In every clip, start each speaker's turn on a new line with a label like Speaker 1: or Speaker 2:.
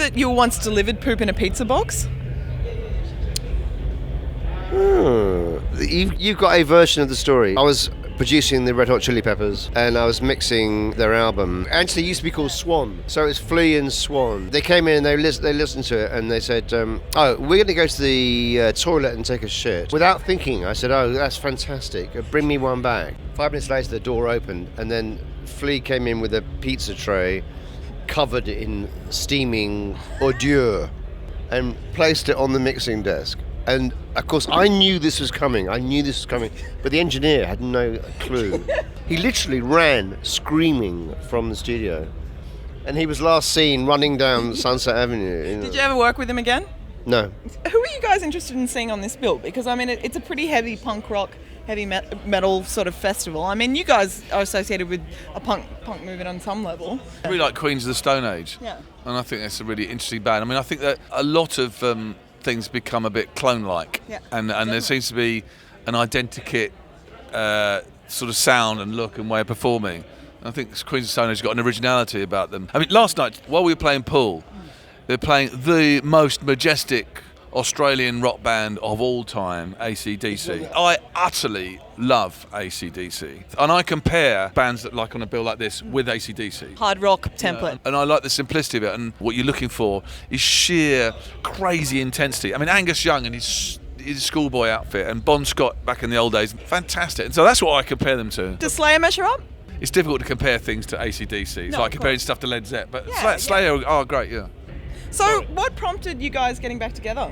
Speaker 1: that you once delivered poop in a pizza box?
Speaker 2: You've got a version of the story. I was producing the Red Hot Chili Peppers and I was mixing their album. Actually, it used to be called Swan. So it's Flea and Swan. They came in and they listened to it and they said, we're going to go to the toilet and take a shit. Without thinking, I said, oh, that's fantastic. Bring me one back. 5 minutes later, the door opened and then Flea came in with a pizza tray covered in steaming hors d'oeuvre and placed it on the mixing desk. And of course, I knew this was coming, but the engineer had no clue. He literally ran screaming from the studio. And he was last seen running down Sunset Avenue.
Speaker 1: Did you ever work with him again?
Speaker 2: No.
Speaker 1: Who are you guys interested in seeing on this bill? Because, I mean, it's a pretty heavy punk rock, heavy metal sort of festival. I mean, you guys are associated with a punk movement on some level.
Speaker 3: I really like Queens of the Stone Age.
Speaker 1: Yeah.
Speaker 3: And I think that's a really interesting band. I mean, I think that a lot of things become a bit clone-like.
Speaker 1: Yeah.
Speaker 3: And there seems to be an identikit sort of sound and look and way of performing. And I think Queens of the Stone Age has got an originality about them. I mean, last night, while we were playing pool, they were playing the most majestic Australian rock band of all time, AC/DC. I utterly love AC/DC. And I compare bands that like on a bill like this with AC/DC.
Speaker 1: Hard rock template.
Speaker 3: And I like the simplicity of it. And what you're looking for is sheer crazy intensity. I mean, Angus Young and his schoolboy outfit and Bon Scott back in the old days, fantastic. And so that's what I compare them to.
Speaker 1: Does Slayer measure up?
Speaker 3: It's difficult to compare things to AC/DC. It's like comparing stuff to Led Zepp. But
Speaker 1: Yeah,
Speaker 3: Slayer are great, yeah.
Speaker 1: So what prompted you guys getting back together?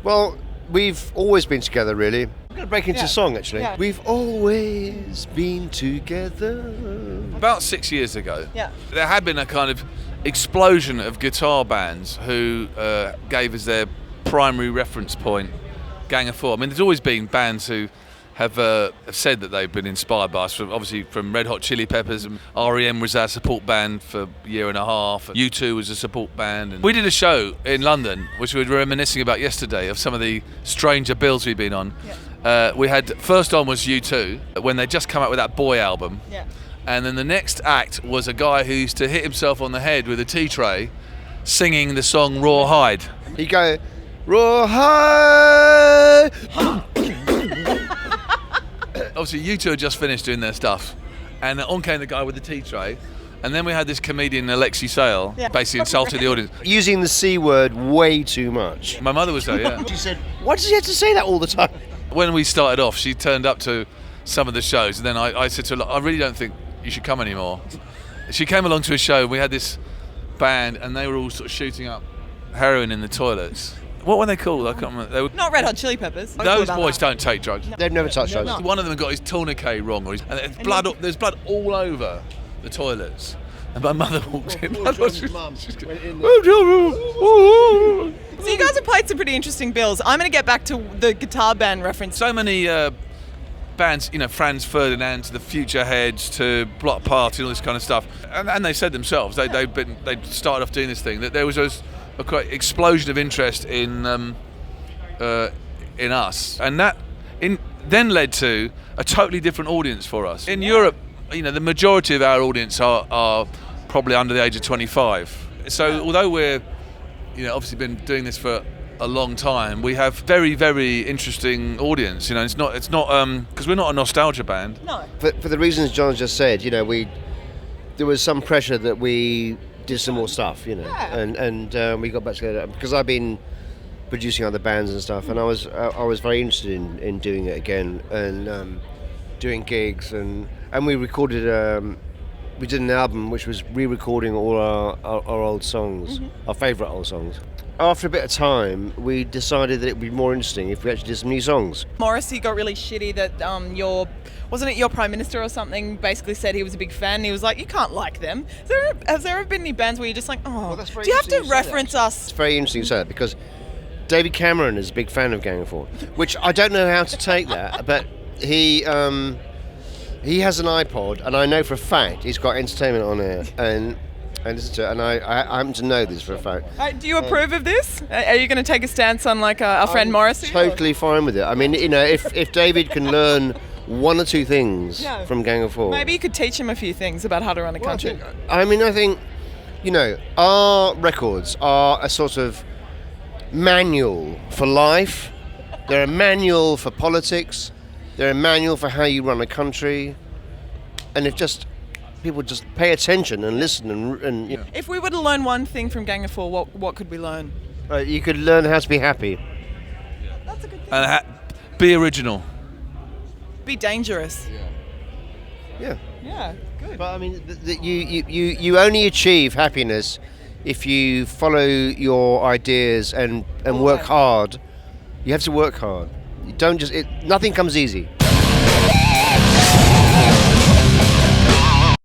Speaker 2: Well, we've always been together, really. I'm going to break into song, actually.
Speaker 1: Yeah.
Speaker 2: We've always been together.
Speaker 3: About 6 years ago,
Speaker 1: Yeah.
Speaker 3: there had been a kind of explosion of guitar bands who gave as their primary reference point Gang of Four. I mean, there's always been bands who have said that they've been inspired by us, obviously from Red Hot Chili Peppers. And R.E.M. was our support band for a year and a half. U2 was a support band. And we did a show in London, which we were reminiscing about yesterday, of some of the stranger bills we've been on. Yeah. We had, first on was U2, when they just come out with that Boy album.
Speaker 1: Yeah. And
Speaker 3: then the next act was a guy who used to hit himself on the head with a tea tray, singing the song Rawhide.
Speaker 2: He'd go, Rawhide!
Speaker 3: Obviously, U2 had just finished doing their stuff, and on came the guy with the tea tray, and then we had this comedian, Alexi Sale, basically insulting the audience.
Speaker 2: Using the C word way too much.
Speaker 3: My mother was there, yeah.
Speaker 2: She said, why does he have to say that all the time?
Speaker 3: When we started off, she turned up to some of the shows, and then I said to her, I really don't think you should come anymore. She came along to a show, and we had this band, and they were all sort of shooting up heroin in the toilets. What were they called? I can't remember. They were
Speaker 1: not Red Hot Chili Peppers.
Speaker 3: Those boys don't take drugs.
Speaker 2: They've never touched drugs.
Speaker 3: One of them got his tourniquet wrong, and there's blood all over the toilets. And my mother walked in.
Speaker 1: So you guys have played some pretty interesting bills. I'm going to get back to the guitar band reference.
Speaker 3: So many bands, Franz Ferdinand to the Future Heads to Block Party and all this kind of stuff. And they said themselves, they started off doing this thing, that there was a quite explosion of interest in us, and that then led to a totally different audience for us. In Europe, the majority of our audience are probably under the age of 25. So although we're obviously been doing this for a long time, we have very, very interesting audience. It's not because we're not a nostalgia band.
Speaker 1: No.
Speaker 2: For the reasons John just said, there was some pressure that we did some more stuff, and we got back together because I've been producing other bands and stuff, and I was very interested in doing it again and doing gigs, and we recorded we did an album which was re-recording all our old songs, our favourite old songs. After a bit of time, we decided that it would be more interesting if we actually did some new songs.
Speaker 1: Morrissey got really shitty that wasn't it your Prime Minister or something basically said he was a big fan, and he was like, you can't like them. Has there ever been any bands where you're just like, oh,
Speaker 2: well,
Speaker 1: do you have to reference us?
Speaker 2: It's very interesting you say that, because David Cameron is a big fan of Gang of Four, which I don't know how to take that, but he has an iPod, and I know for a fact he's got entertainment on it, and listen to it, and I happen to know this for a fact.
Speaker 1: Do you approve of this? Are you going to take a stance on like our friend Morrissey?
Speaker 2: Totally fine with it. I mean, if David can learn one or two things from Gang of Four,
Speaker 1: maybe you could teach him a few things about how to run a country.
Speaker 2: I think You know, our records are a sort of manual for life. They're a manual for politics. They're a manual for how you run a country. And if just people just pay attention and listen and you know,
Speaker 1: If we were to learn one thing from Gang of Four, what could we learn?
Speaker 2: you could learn how to be happy.
Speaker 1: That's a good thing.
Speaker 3: And be original.
Speaker 1: Be dangerous.
Speaker 2: Yeah.
Speaker 1: Yeah, good.
Speaker 2: But I mean, you only achieve happiness if you follow your ideas and work hard. You have to work hard. You don't just nothing comes easy.